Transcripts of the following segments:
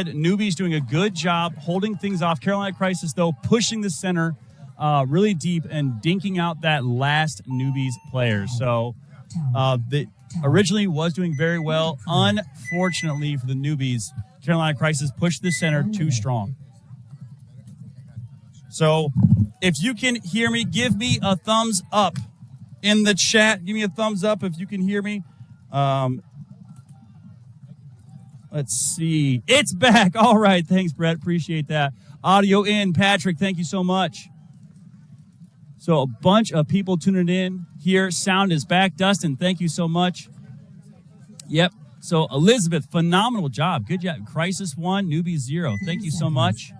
Noobies doing a good job holding things off. Carolina Crisis, though, pushing the center really deep and dinking out that last Noobies player. So the originally was doing very well. Unfortunately for the Noobies, Carolina Crisis pushed the center too strong. So if you can hear me, give me a thumbs up in the chat. Give me a thumbs up if you can hear me. Let's see. It's back. All right. Thanks, Brett. Appreciate that. Audio in. Patrick, thank you so much. So a bunch of people tuning in here. Sound is back. Dustin, thank you so much. Yep. So Elizabeth, phenomenal job. Good job. Crisis 1, Newbie 0. Thank you so much.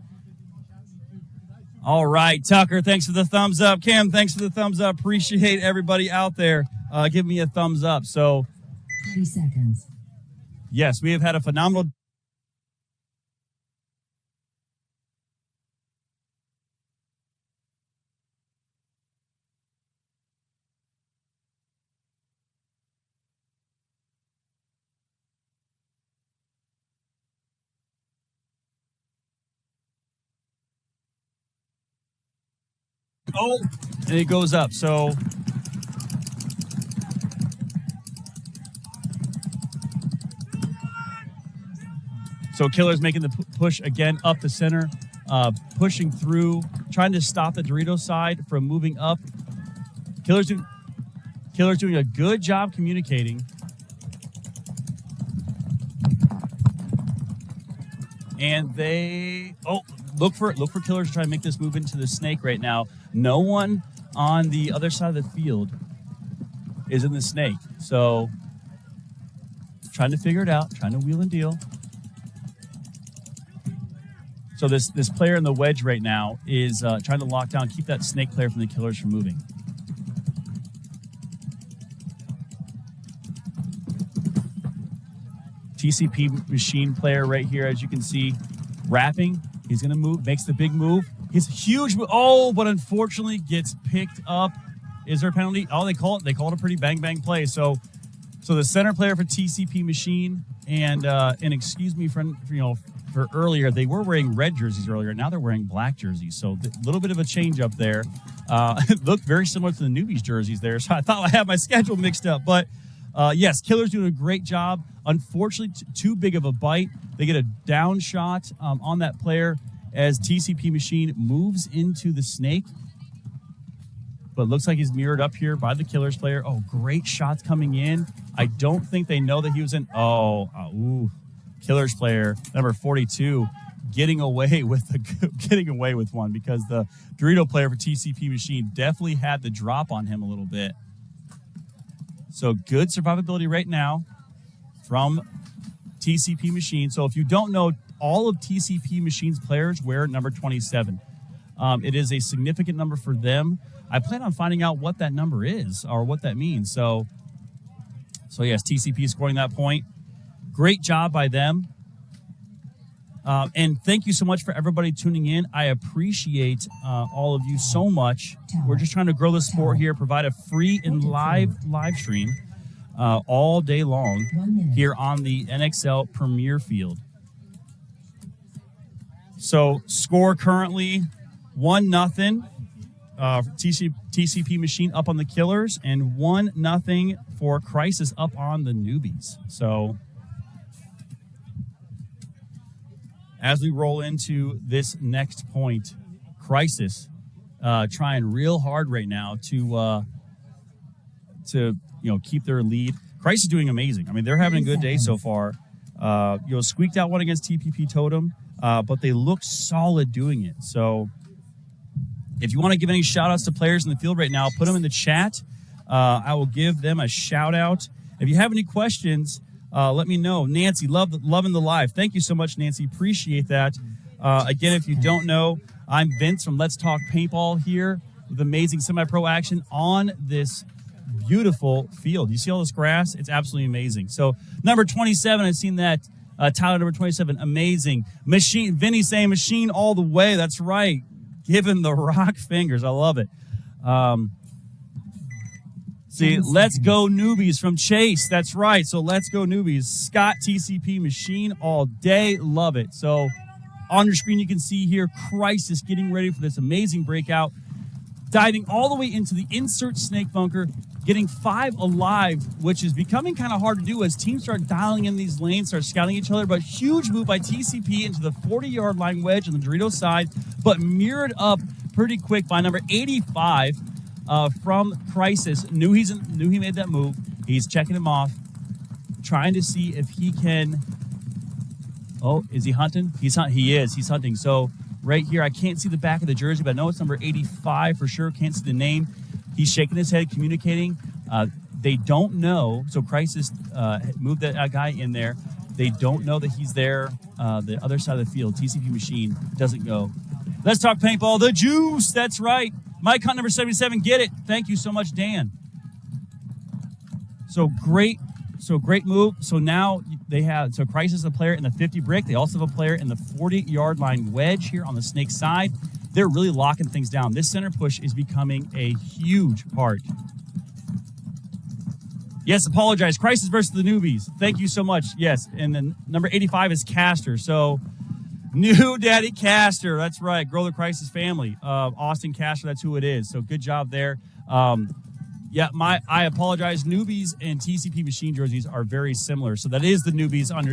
All right. Tucker, thanks for the thumbs up. Cam, thanks for the thumbs up. Appreciate everybody out there. Give me a thumbs up. So 30 seconds. Yes, we have had a phenomenal. Oh, and it goes up. So Killer's making the push again up the center, pushing through, trying to stop the Dorito side from moving up. Killer's doing a good job communicating. And they look for Killers to try to make this move into the snake right now. No one on the other side of the field is in the snake. So trying to figure it out, trying to wheel and deal. So this player in the wedge right now is trying to lock down, keep that snake player from the Killers from moving. TCP machine player right here, as you can see, wrapping. He's going to move, makes the big move. He's a huge move. Oh, but unfortunately gets picked up. Is there a penalty? Oh, they call it a pretty bang play. So the center player for TCP machine and excuse me for earlier, they were wearing red jerseys earlier. Now they're wearing black jerseys. So a little bit of a change up there. It looked very similar to the Newbies jerseys there. So I thought I had my schedule mixed up. But yes, Killer's doing a great job. Unfortunately, too big of a bite. They get a down shot on that player as TCP machine moves into the snake. But it looks like he's mirrored up here by the Killers player. Oh, great shots coming in. I don't think they know that he was in. Killers player number 42 getting away with one because the Dorito player for TCP machine definitely had the drop on him a little bit. So good survivability right now from TCP machine. So if you don't know, all of TCP machine's players wear number 27. It is a significant number for them. I plan on finding out what that number is or what that means. So yes, TCP scoring that point. Great job by them. And thank you so much for everybody tuning in. I appreciate all of you so much. We're just trying to grow the sport here, provide a free and live stream all day long here on the NXL Premier Field. So score currently 1-0. TCP machine up on the Killers and 1-0 for Crisis up on the Newbies. So as we roll into this next point, Crisis trying real hard right now to keep their lead. Crisis is doing amazing. I mean, they're having a good day so far. Squeaked out one against TPP Totem, but they look solid doing it. So if you want to give any shout outs to players in the field right now, put them in the chat. I will give them a shout out. If you have any questions, let me know. Nancy, loving the live. Thank you so much, Nancy. Appreciate that. Again, if you don't know, I'm Vince from Let's Talk Paintball here with amazing semi-pro action on this beautiful field. You see all this grass? It's absolutely amazing. So number 27, I've seen that. Tyler, number 27, amazing. Machine, Vinny saying machine all the way. That's right. Giving the rock fingers. I love it. See, let's go Noobies from Chase. That's right. So let's go Noobies. Scott TCP machine all day. Love it. So on your screen, you can see here Crisis getting ready for this amazing breakout. Diving all the way into the insert snake bunker, getting 5 alive, which is becoming kind of hard to do as teams start dialing in these lanes, start scouting each other. But huge move by TCP into the 40-yard line wedge on the Dorito side, but mirrored up pretty quick by number 85 from Crisis. Knew he made that move. He's checking him off, trying to see if he can. Oh, is he hunting? He is. He's hunting. So right here, I can't see the back of the jersey, but I know it's number 85 for sure. Can't see the name. He's shaking his head, communicating. They don't know. So Crisis moved that guy in there. They don't know that he's there. The other side of the field, TCP machine doesn't go. Let's talk paintball. The juice. That's right. Mike Hunt, number 77. Get it. Thank you so much, Dan. So great move. So now Crisis a player in the 50 brick. They also have a player in the 40-yard line wedge here on the snake side. They're really locking things down. This center push is becoming a huge part. Yes, apologize. Crisis versus the Noobies. Thank you so much. Yes, and then number 85 is Caster. So new daddy Caster. That's right. Grow the Crisis family. Austin Caster, that's who it is. So good job there. I apologize. Noobies and TCP machine jerseys are very similar. So that is the Noobies are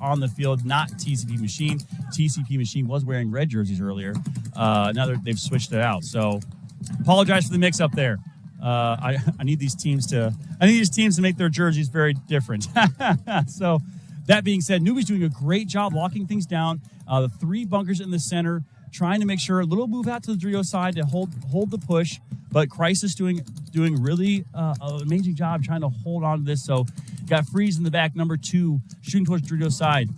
on the field, not TCP machine. TCP machine was wearing red jerseys earlier. Now they've switched it out. So apologize for the mix up there. I need these teams to make their jerseys very different. So that being said, Noobies doing a great job locking things down. The 3 bunkers in the center, trying to make sure a little move out to the Dorito side to hold the push. But Crisis doing really an amazing job trying to hold on to this. So got Freeze in the back, number 2, shooting towards Dorito side.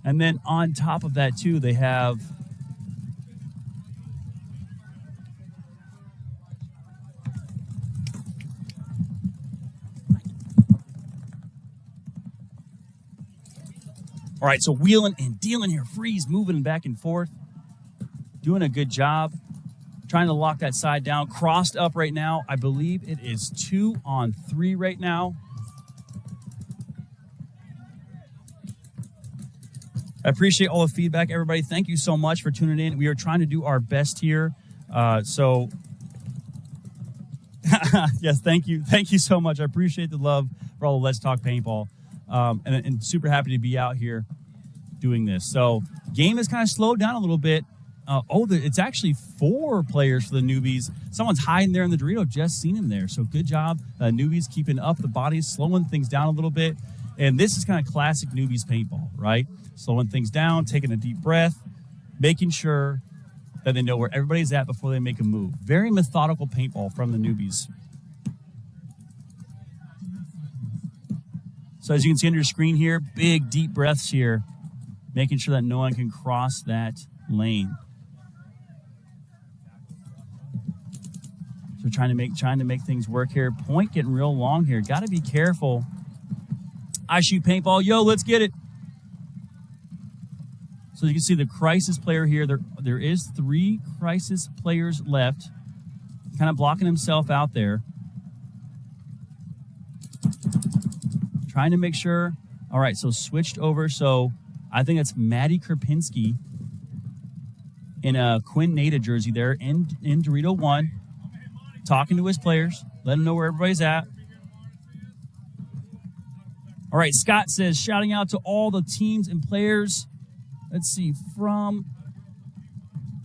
And then on top of that, too, they have all right, so wheeling and dealing here. Freeze moving back and forth. Doing a good job. Trying to lock that side down. Crossed up right now. I believe it is 2-on-3 right now. I appreciate all the feedback, everybody. Thank you so much for tuning in. We are trying to do our best here. Yes, thank you. Thank you so much. I appreciate the love for all the Let's Talk Paintball. And super happy to be out here doing this. So game has kind of slowed down a little bit. It's actually 4 players for the Noobies. Someone's hiding there in the Dorito. Just seen him there. So good job. Noobies keeping up the bodies, slowing things down a little bit. And this is kind of classic Noobies paintball, right? Slowing things down, taking a deep breath, making sure that they know where everybody's at before they make a move. Very methodical paintball from the Noobies. So as you can see on your screen here, big deep breaths here, making sure that no one can cross that lane. So trying to make things work here. Point getting real long here. Got to be careful. I shoot paintball. Yo, let's get it. So you can see the Crisis player here. There is 3 Crisis players left. Kind of blocking himself out there. Trying to make sure. All right, so switched over. So I think that's Maddie Krupinski in a Quinn Nada jersey there in Dorito 1. Talking to his players, let them know where everybody's at. All right, Scott says, shouting out to all the teams and players. Let's see, from,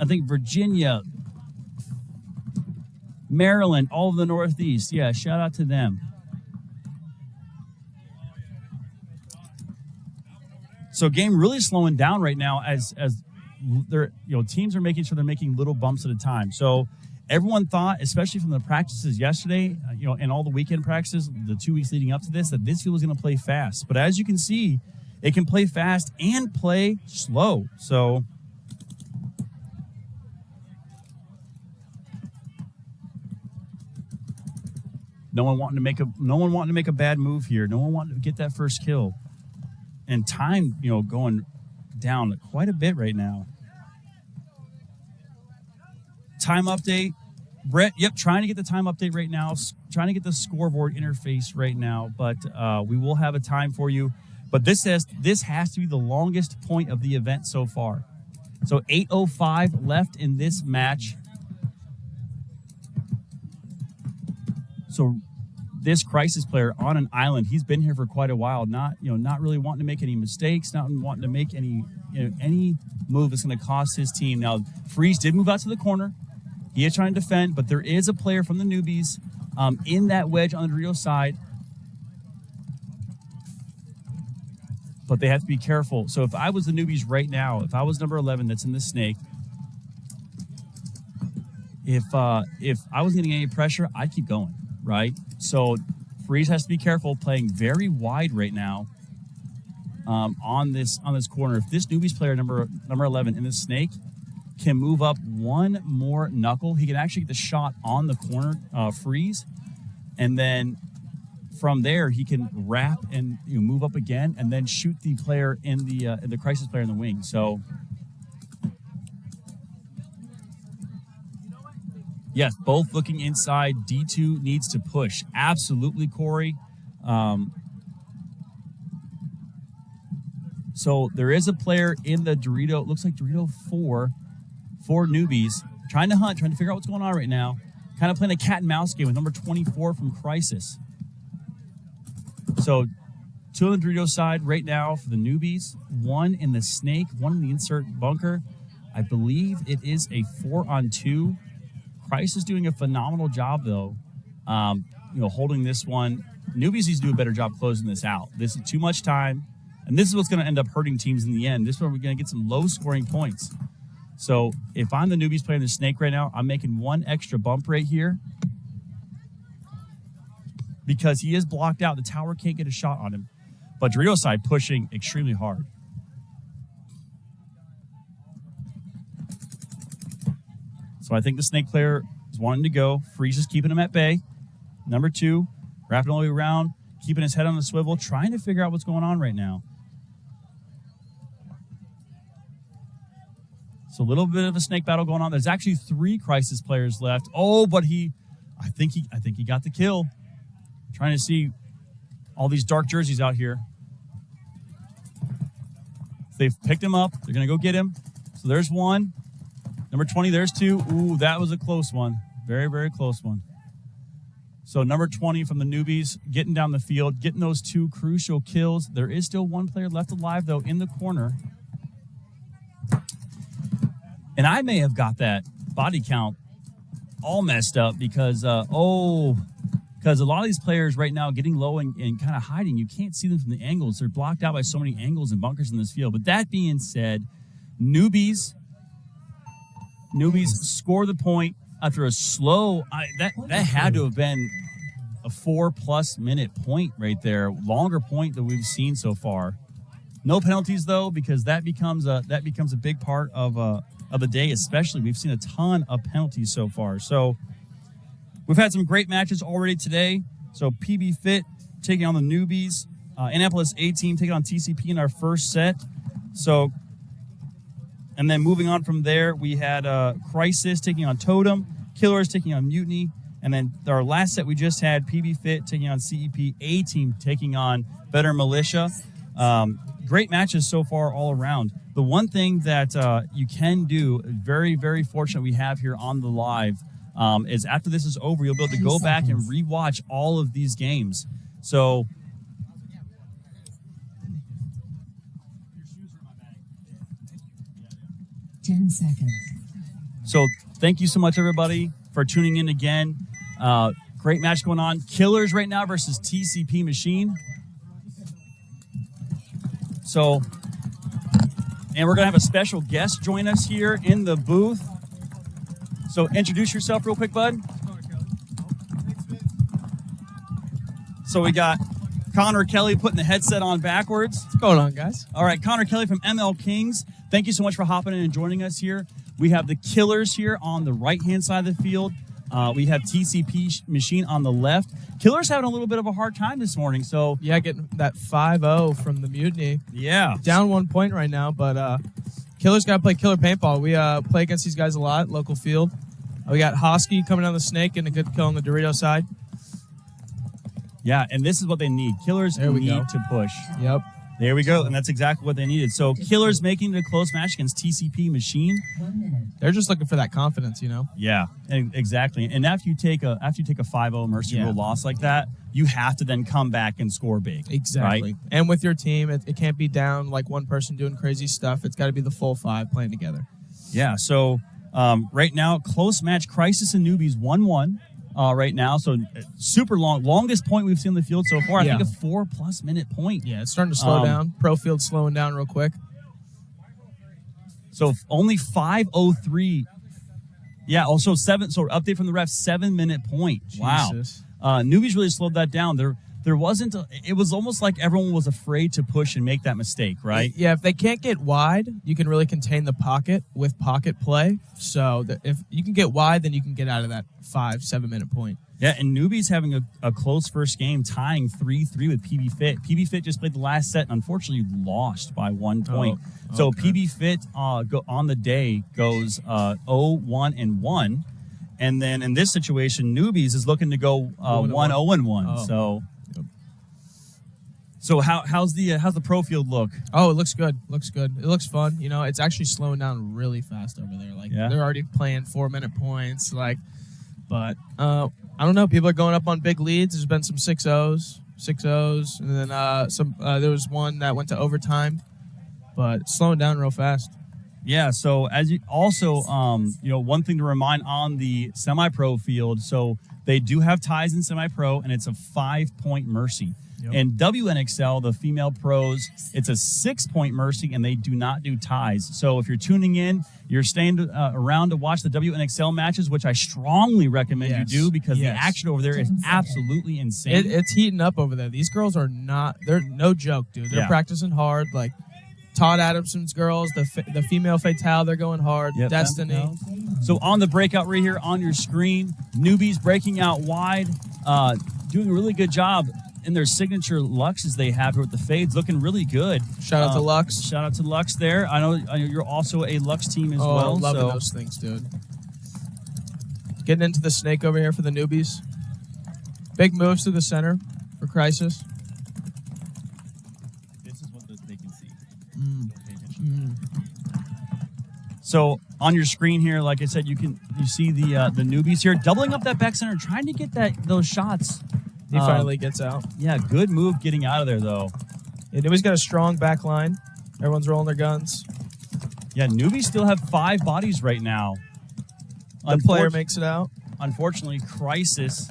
I think, Virginia, Maryland, all of the Northeast. Yeah, shout out to them. So game really slowing down right now as they're, teams are making sure they're making little bumps at a time. So everyone thought, especially from the practices yesterday, and all the weekend practices, the 2 weeks leading up to this, that this field was going to play fast. But as you can see, it can play fast and play slow. So no one wanting to make a bad move here. No one wanting to get that first kill. And time, going down quite a bit right now. Time update. Brett, yep, trying to get the time update right now, trying to get the scoreboard interface right now, but we will have a time for you. But this has to be the longest point of the event so far. So 8:05 left in this match. So this Crisis player on an island, he's been here for quite a while, not really wanting to make any mistakes, not wanting to make any move that's going to cost his team. Now, Freeze did move out to the corner. He is trying to defend, but there is a player from the Noobies in that wedge on the Dorito side. But they have to be careful. So if I was the Noobies right now, if I was number 11 that's in the snake, if I wasn't getting any pressure, I'd keep going, right? So Freeze has to be careful, playing very wide right now on this corner. If this Noobies player, number 11 in the snake, can move up one more knuckle, he can actually get the shot on the corner, Freeze, and then from there he can wrap and move up again, and then shoot the player in the Crisis player in the wing. So yes, both looking inside. D2 needs to push. Absolutely, Corey. So there is a player in the Dorito. It looks like Dorito 4 for Noobies. Trying to hunt, trying to figure out what's going on right now. Kind of playing a cat and mouse game with number 24 from Crisis. So 2 on the Dorito side right now for the Noobies. 1 in the snake, 1 in the insert bunker. I believe it is a 4-on-2. Price is doing a phenomenal job, though, holding this one. Noobies needs to do a better job closing this out. This is too much time, and this is what's going to end up hurting teams in the end. This is where we're going to get some low-scoring points. So if I'm the Noobies playing the snake right now, I'm making 1 extra bump right here because he is blocked out. The tower can't get a shot on him. But Dorito side pushing extremely hard. So I think the snake player is wanting to go. Freeze is keeping him at bay. Number 2, wrapping all the way around, keeping his head on the swivel, trying to figure out what's going on right now. So a little bit of a snake battle going on. There's actually 3 Crisis players left. Oh, but I think he got the kill. Trying to see all these dark jerseys out here. They've picked him up. They're going to go get him. So there's 1. Number 20, there's 2. Ooh, that was a close one. Very, very close one. So number 20 from the Noobies getting down the field, getting those 2 crucial kills. There is still 1 player left alive, though, in the corner. And I may have got that body count all messed up because a lot of these players right now getting low and kind of hiding. You can't see them from the angles. They're blocked out by so many angles and bunkers in this field. But that being said, Noobies score the point after a slow. That had to have been a 4+ minute point right there, longer point than we've seen so far. No penalties though, because that becomes a big part of the day. Especially, we've seen a ton of penalties so far. So we've had some great matches already today. So PB Fit taking on the Noobies, Annapolis A team taking on TCP in our first set. So. And then moving on from there, we had Crisis taking on Totem, Killers taking on Mutiny, and then our last set we just had PB Fit taking on CEP, A Team taking on Better Militia. Great matches so far all around. The one thing that you can do, very, very fortunate we have here on the live, is after this is over, you'll be able to go back and rewatch all of these games. So 10 seconds. So thank you so much, everybody, for tuning in again. Great match going on. Killers right now versus TCP Machine. So, and we're going to have a special guest join us here in the booth. So introduce yourself real quick, bud. So we got Connor Kelly putting the headset on backwards. What's going on, guys? All right, Connor Kelly from ML Kings. Thank you so much for hopping in and joining us here. We have the Killers here on the right-hand side of the field. We have TCP Machine on the left. Killers having a little bit of a hard time this morning. So yeah, getting that 5-0 from the Mutiny. Yeah. Down 1 point right now, but Killers got to play killer paintball. We play against these guys a lot, local field. We got Hosky coming down the snake and a good kill on the Dorito side. Yeah, and this is what they need. Killers need to push. Yep. There we go, and that's exactly what they needed. So Killers making it a close match against TCP Machine. They're just looking for that confidence, Yeah, exactly. And after you take a 5-0 Mercy Rule loss like that, you have to then come back and score big. Exactly. Right? And with your team, it can't be down like one person doing crazy stuff. It's got to be the full 5 playing together. Yeah, so right now, close match, Crisis and Noobies 1-1 right now. So super longest point we've seen in the field so far. I think a 4+ minute point. Yeah, it's starting to slow down. Pro field slowing down real quick. So only 5:03. Yeah, also 7. So update from the ref, 7-minute point. Wow. Noobies really slowed that down. There wasn't. It was almost like everyone was afraid to push and make that mistake, right? Yeah, if they can't get wide, you can really contain the pocket with pocket play. So if you can get wide, then you can get out of that 5-7 minute point. Yeah, and Noobies having a close first game, tying 3-3 with PB Fit. PB Fit just played the last set and unfortunately lost by 1 point. So PB Fit on the day goes 0-1-1. And then in this situation, Noobies is looking to go 1-0-1. So how's the pro field look? Oh, it looks good. It looks fun. It's actually slowing down really fast over there. They're already playing 4-minute points. But I don't know. People are going up on big leads. There's been some 6-0s, and then there was one that went to overtime. But it's slowing down real fast. Yeah. So as you also, one thing to remind on the semi-pro field. So they do have ties in semi-pro, and it's a 5-point Mercy. And WNXL, the female pros, it's a 6-point Mercy, and they do not do ties. So if you're tuning in, you're staying around to watch the WNXL matches, which I strongly recommend you do because the action over there is absolutely insane. It's heating up over there. These girls they're no joke, dude. They're practicing hard. Todd Adamson's girls, the female Fatale, they're going hard. Destiny. So on the breakout right here on your screen, Noobies breaking out wide, doing a really good job in their signature Luxes they have here with the fades, looking really good. Shout out to Lux. Shout out to Lux there. I know you're also a Lux team as well. Loving those things, dude. Getting into the snake over here for the Noobies. Big moves to the center for Crisis. This is what they can see. So on your screen here, like I said, you see the Noobies here doubling up that back center, trying to get those shots. He finally gets out. Yeah, good move getting out of there, though. Yeah, Noobies got a strong back line. Everyone's rolling their guns. Yeah, Noobies still have 5 bodies right now. The player makes it out. Unfortunately, Crisis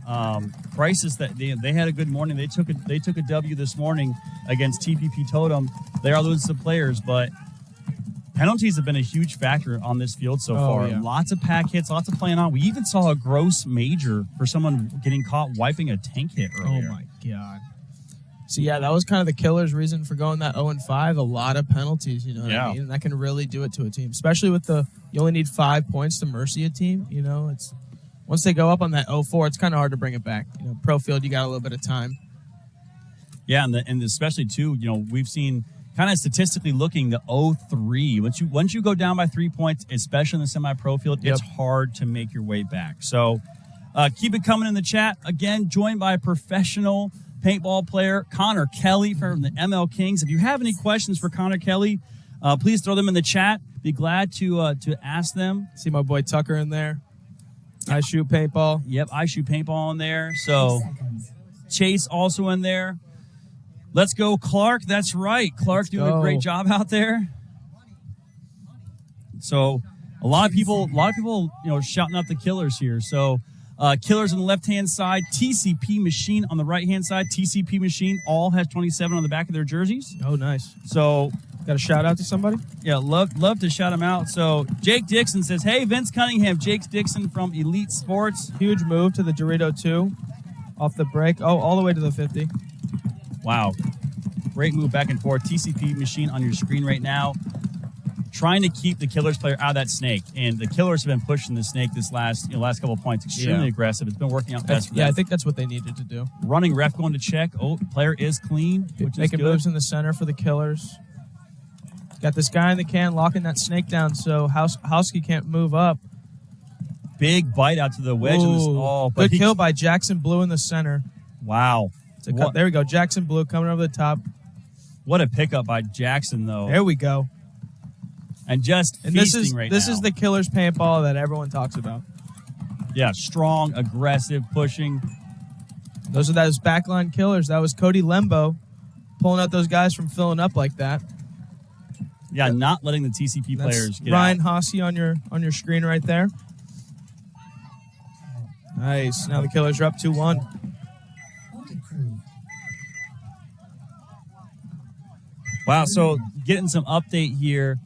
that they had a good morning. They took a W this morning against TPP Totem. They are losing some players, but penalties have been a huge factor on this field so far. Yeah. Lots of pack hits, lots of playing on. We even saw a gross major for someone getting caught wiping a tank hit earlier. Oh, my God. So, yeah, that was kind of the killer's reason for going that 0-5. A lot of penalties, you know what I mean? And that can really do it to a team, especially with you only need 5 points to Mercy a team. It's once they go up on that 0-4, it's kind of hard to bring it back. Pro field, you got a little bit of time. Yeah, and especially, too, we've seen – kind of statistically looking, the 0-3. Once you go down by 3 points, especially in the semi-pro field, it's hard to make your way back. So keep it coming in the chat. Again, joined by a professional paintball player, Connor Kelly from the ML Kings. If you have any questions for Connor Kelly, please throw them in the chat. Be glad to ask them. See my boy Tucker in there. I shoot paintball. Yep, I shoot paintball in there. So Chase also in there. Let's go, Clark. That's right. Clark doing a great job out there. So a lot of people, shouting out the killers here. So killers on the left-hand side, TCP Machine on the right-hand side. TCP Machine all has 27 on the back of their jerseys. Oh, nice. So got a shout out to somebody? Yeah, love to shout them out. So Jake Dixon says, hey, Vince Cunningham, Jake Dixon from Elite Sports. Huge move to the Dorito 2 off the break. Oh, all the way to the 50. Wow. Great move back and forth. TCP Machine on your screen right now. Trying to keep the Killers player out of that snake. And the Killers have been pushing the snake this last couple of points. Extremely aggressive. It's been working out best for them. Yeah, I think that's what they needed to do. Running ref going to check. Oh, player is clean, which Making is good. moves in the center for the Killers. Got this guy in the can locking that snake down so Howski can't move up. big bite out to the wedge. Good kill by Jackson Blue in the center. Wow. There we go. Jackson Blue coming over the top. What a pickup by Jackson, though. There we go. And feasting this now. is the killer's paintball that everyone talks about. Yeah, strong, aggressive, pushing. Those are those backline killers. That was Cody Lembo pulling out those guys from filling up like that. Yeah, not letting the TCP players get Ryan out. Hossey on your screen right there. Nice. Now the killers are up 2-1. Wow, so getting some update here.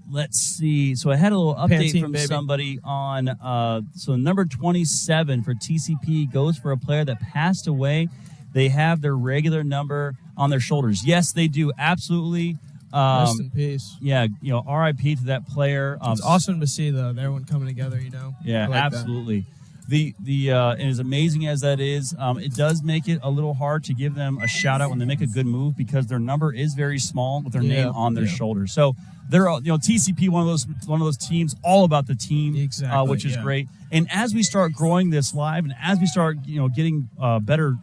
Let's see. So I had a little update Pantene, from baby. somebody on so number 27 for TCP goes for a player that passed away. They have their regular number on their shoulders. Yes, they do. Absolutely. Rest in peace. Yeah, RIP to that player. It's awesome to see everyone coming together, Yeah, absolutely. And as amazing as that is, it does make it a little hard to give them a shout out when they make a good move because their number is very small with their name on their shoulder. So they're TCP, one of those teams all about the team, exactly, which is great. And as we start growing this live, and as we start getting better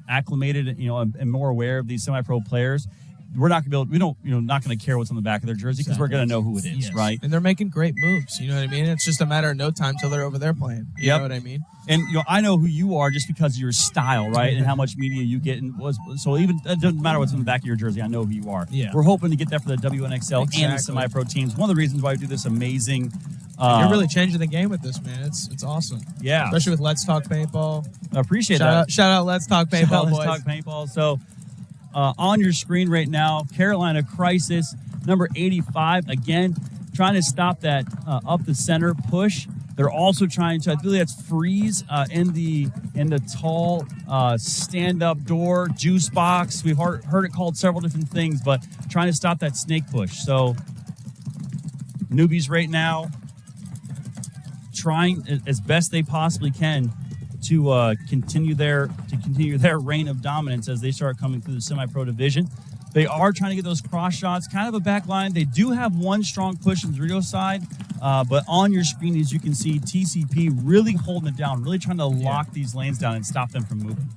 acclimated, and more aware of these semi-pro players, we're not gonna be able. We don't. Not gonna care what's on the back of their jersey because we're gonna know who it is, right? And they're making great moves. You know what I mean? It's just a matter of no time till they're over there playing. You know what I mean? And I know who you are just because of your style, right? And how much media you get, so even it doesn't matter what's on the back of your jersey. I know who you are. Yeah. We're hoping to get that for the WNXL and the semi-pro teams. One of the reasons why we do this amazing. You're really changing the game with this, man. It's awesome. Yeah. Especially with Let's Talk Paintball. I appreciate that. Shout out Let's Talk Paintball, boys. Let's Talk Paintball. So. On your screen right now, Carolina Crisis, number 85, again, trying to stop that up the center push. They're also trying to, I believe that's freeze in the tall stand-up door, juice box. We've heard it called several different things, but trying to stop that snake push. So Noobies right now trying as best they possibly can to continue their reign of dominance as they start coming through the semi-pro division. They are trying to get those cross shots, kind of a back line. They do have one strong push on the Dorito side, but on your screen, as you can see, TCP really holding it down, really trying to lock these lanes down and stop them from moving.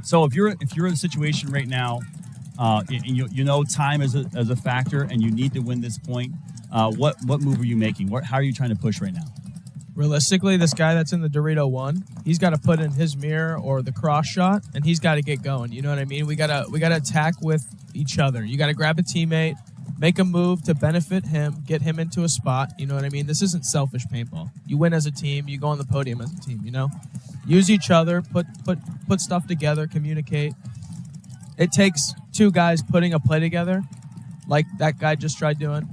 So if you're in a situation right now, and time is a factor, and you need to win this point, what move are you making? How are you trying to push right now? Realistically, this guy that's in the Dorito 1, he's got to put in his mirror or the cross shot, and he's got to get going. You know what I mean? We gotta attack with each other. You got to grab a teammate, make a move to benefit him, get him into a spot. You know what I mean? This isn't selfish paintball. You win as a team. You go on the podium as a team. Use each other, put stuff together, communicate. It takes two guys putting a play together, like that guy just tried doing.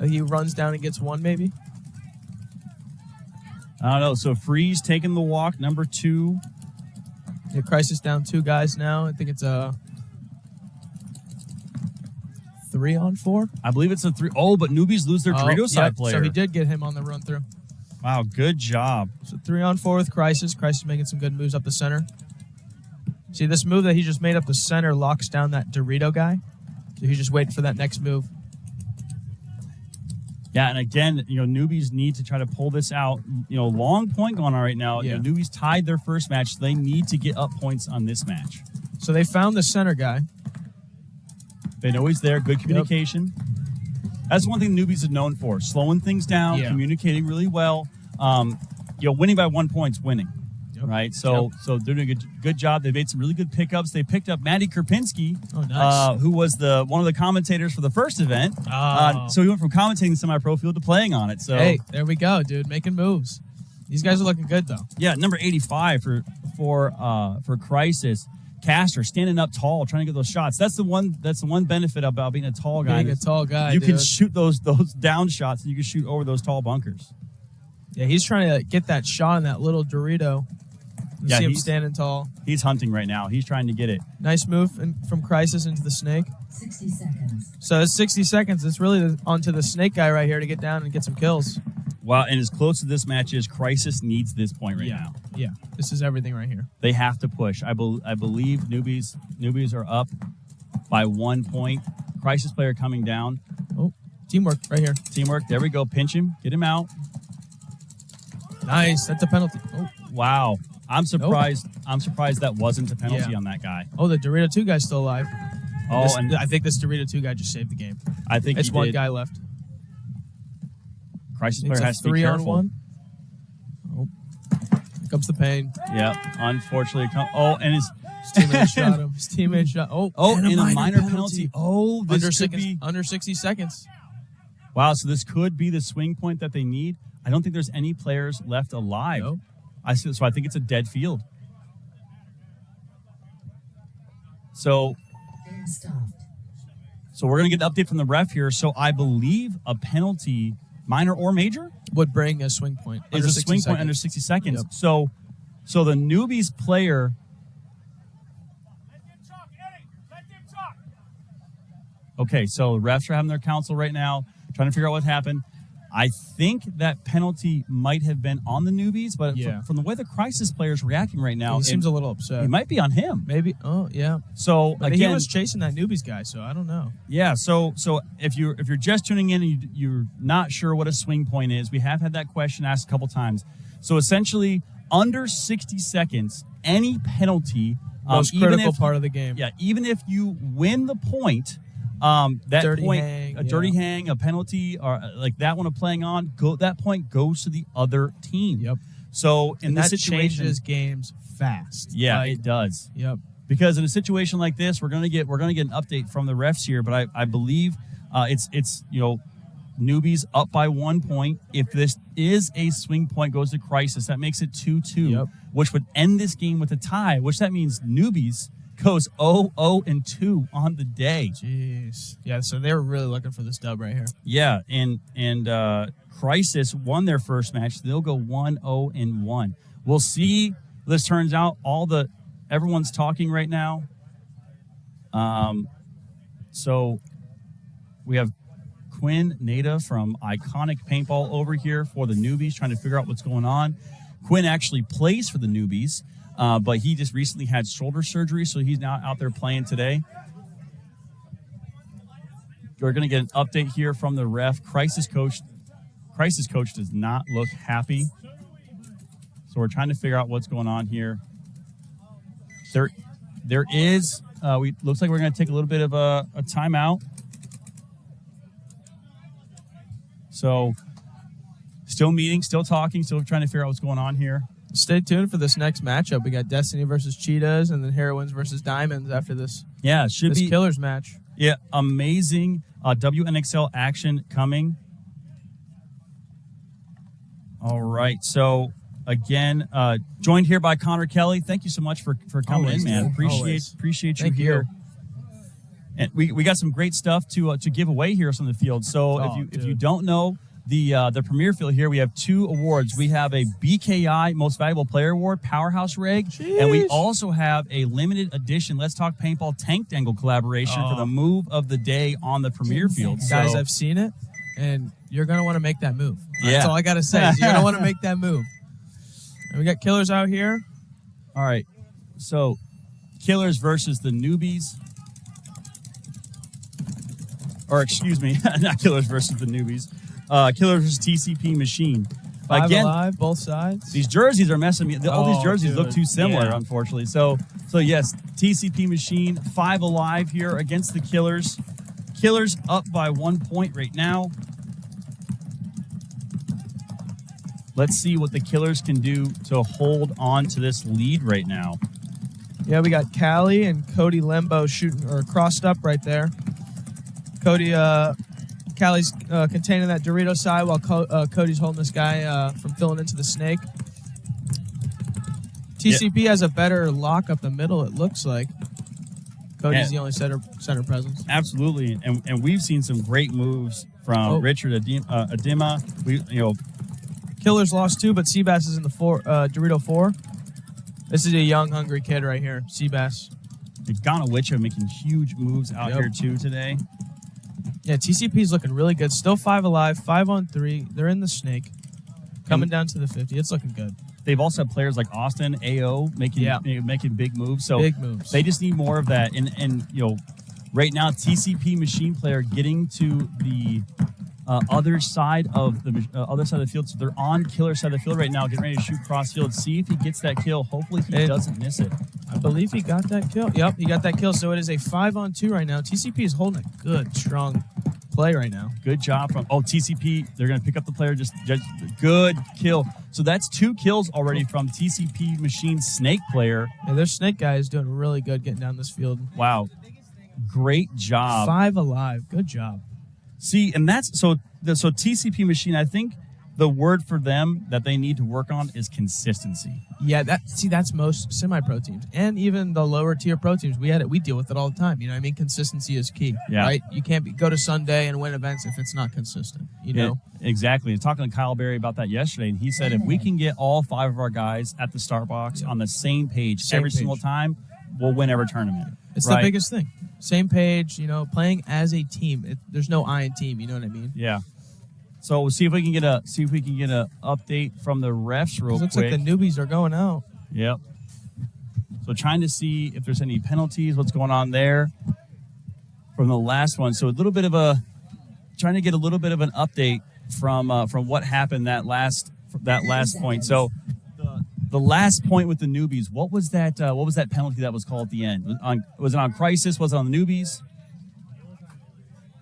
He runs down and gets one, maybe. I don't know. So Freeze taking the walk, number 2. Yeah, Crisis down 2 guys now. I think it's a 3-on-4. I believe it's a 3. Oh, but Noobies lose their Dorito side player. So he did get him on the run through. Wow, good job. So 3-on-4 with Crisis. Crisis making some good moves up the center. See, this move that he just made up the center locks down that Dorito guy. So he's just waiting for that next move. Yeah, and again, Noobies need to try to pull this out. Long point going on right now. Yeah. Noobies tied their first match. So they need to get up points on this match. So they found the center guy. They know he's there. Good communication. That's one thing Noobies are known for: slowing things down, communicating really well. Winning by 1 point's winning. Right, so they're doing a good job. They made some really good pickups. They picked up Maddie Krupinski, who was one of the commentators for the first event. So he went from commentating the semi-pro field to playing on it. So hey, there we go, dude, making moves. These guys are looking good though. Yeah, number 85 for Crisis. Caster standing up tall, trying to get those shots. That's the one benefit about being a tall guy. Being a tall guy, you can shoot those down shots, and you can shoot over those tall bunkers. Yeah, he's trying to get that shot in that little Dorito. You see him standing tall. He's hunting right now. He's trying to get it. Nice move from Crisis into the Snake. 60 seconds. So it's 60 seconds. It's really onto the Snake guy right here to get down and get some kills. Wow, and as close as this match is, Crisis needs this point right now. Yeah, this is everything right here. They have to push. I believe Noobies are up by 1 point. Crisis player coming down. Teamwork right here. Teamwork. There we go. Pinch him. Get him out. Nice. That's a penalty. Oh, wow. I'm surprised. Nope. I'm surprised that wasn't a penalty on that guy. Oh, the Dorito 2 guy's still alive. And I think this Dorito 2 guy just saved the game. I think it's one guy left. Crisis player has to be 3 careful. on 1. Oh, here comes the pain. Yep. Unfortunately, and his teammate shot him. His teammate shot. And a minor penalty. Oh, this could be under 60 seconds. Wow. So this could be the swing point that they need. I don't think there's any players left alive. Nope. So I think it's a dead field. So we're going to get an update from the ref here. So I believe a penalty, minor or major, would bring a swing point. Is a swing point under 60 seconds. Yep. So the Noobies player. Okay, so the refs are having their counsel right now, trying to figure out what happened. I think that penalty might have been on the Noobies, but from the way the Crisis player is reacting right now, he seems a little upset. He might be on him. Maybe. Oh, yeah. So but again, he was chasing that Noobies guy, so I don't know. Yeah. So if you're just tuning in and you're not sure what a swing point is, we have had that question asked a couple times. So essentially, under 60 seconds, any penalty, most critical part of the game. Yeah. Even if you win the point. That dirty point, hang, a dirty hang, a penalty, or like that one of playing on, that point goes to the other team. Yep. So in this situation, changes games fast. Yeah, it does. Yep. Because in a situation like this, we're gonna get an update from the refs here, but I believe it's Noobies up by 1 point. If this is a swing point, goes to Crisis, that makes it 2-2, which would end this game with a tie. Which that means Noobies goes 0-2 on the day. Jeez. Yeah, so they were really looking for this dub right here. Yeah, and Crisis won their first match. They'll go 1-0-1. We'll see. This turns out everyone's talking right now. So we have Quinn Nada from Iconic Paintball over here for the Noobies, trying to figure out what's going on. Quinn actually plays for the Noobies. But he just recently had shoulder surgery, so he's now out there playing today. We're going to get an update here from the ref. Crisis coach does not look happy. So we're trying to figure out what's going on here. There is, looks like we're going to take a little bit of a timeout. So still meeting, still talking, still trying to figure out what's going on here. Stay tuned for this next matchup. We got Destiny versus Cheetahs and then Heroines versus Diamonds after this. Yeah, it should be Killers match. Yeah, amazing WNXL action coming. All right, so again, joined here by Connor Kelly. Thank you so much for coming in, man. Appreciate you here. And we got some great stuff to give away here on the field. So if you don't know. The premier field here, we have 2 awards. We have a BKI Most Valuable Player Award, Powerhouse Reg, and we also have a limited edition Let's Talk Paintball Tank Dangle collaboration for the move of the day on the premier field. Guys, I've seen it, and you're going to want to make that move. That's all I got to say. You're going to want to make that move. And we got Killers out here. All right, so Killers versus the Noobies. Or excuse me, not Killers versus the Noobies. Killers versus TCP Machine. Again, alive, both sides. These jerseys are messing me. All these jerseys look too similar, unfortunately. So yes, TCP Machine 5 alive here against the Killers. Killers up by 1 point right now. Let's see what the Killers can do to hold on to this lead right now. Yeah, we got Callie and Cody Lembo shooting or crossed up right there. Callie's containing that Dorito side while Cody's holding this guy from filling into the snake. TCP has a better lock up the middle, it looks like. Cody's the only center presence. Absolutely, and we've seen some great moves from Richard Adima. Killers lost 2, but Seabass is in the Dorito 4. This is a young, hungry kid right here, Seabass. Ganawicha making huge moves out here too today. Yeah, TCP's looking really good. Still 5 alive, 5 on 3. They're in the snake. Coming down to the 50. It's looking good. They've also had players like Austin, AO making big moves. So big moves. They just need more of that. And right now, TCP Machine player getting to the other side of the field. So they're on killer side of the field right now, getting ready to shoot cross field. See if he gets that kill. Hopefully he doesn't miss it. I believe he got that kill. Yep, he got that kill. So it is a 5-on-2 right now. TCP is holding a good, strong play right now. Good job from TCP. They're going to pick up the player. Just good kill. So that's 2 kills already from TCP Machine Snake player. Yeah, their Snake guy is doing really good getting down this field. Wow. Great job. 5 alive. Good job. See, and that's so TCP Machine, I think the word for them that they need to work on is consistency. Yeah, that's most semi-pro teams and even the lower tier pro teams. We deal with it all the time. You know what I mean? Consistency is key, right? You can't go to Sunday and win events if it's not consistent, you know? Exactly. I was talking to Kyle Berry about that yesterday, and he said if we can get all 5 of our guys at the start box on the same page single time, we'll win every tournament. It's the biggest thing. Same page, playing as a team. There's no I in team, you know what I mean? Yeah. So we'll see if we can get a update from the refs real quick. Looks like the newbies are going out. Yep. So trying to see if there's any penalties, what's going on there from the last one. So trying to get a little bit of an update from what happened that last point. So the last point with the newbies, what was that penalty that was called at the end? Was it on Crisis? Was it on the newbies?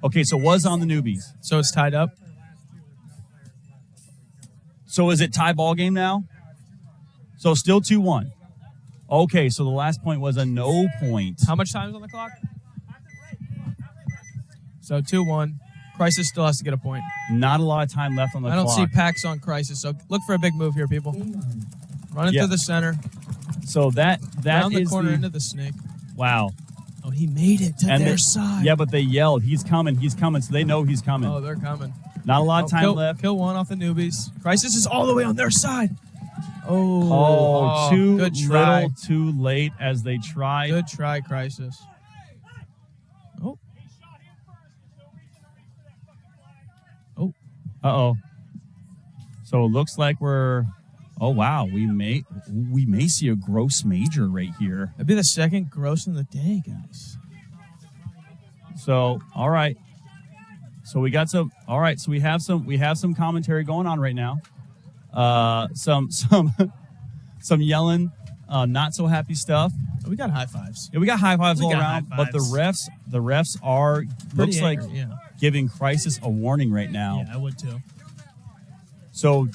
Okay, so it was on the newbies. So it's tied up. So is it tie ball game now? So still 2-1. Okay, so the last point was a no point. How much time is on the clock? So 2-1. Crisis still has to get a point. Not a lot of time left on the clock. I don't see packs on Crisis, so look for a big move here, people. Run it through the center. So that down the corner into the snake. Wow. Oh, he made it to their side. Yeah, but they yelled, he's coming, so they know he's coming. Oh, they're coming. Not a lot of time left. Kill one off the newbies. Crisis is all the way on their side. Too good try. little, too late as they tried. Good try, Crisis. Oh. Uh-oh. So it looks like oh wow, we may see a gross major right here. That'd be the second gross in the day, guys. So, all right. So we got some. All right. So we have some commentary going on right now. Some yelling, not so happy stuff. We got high fives. Yeah, we got high fives all around. But the refs are looks like giving Crisis a warning right now. Yeah, I would too. So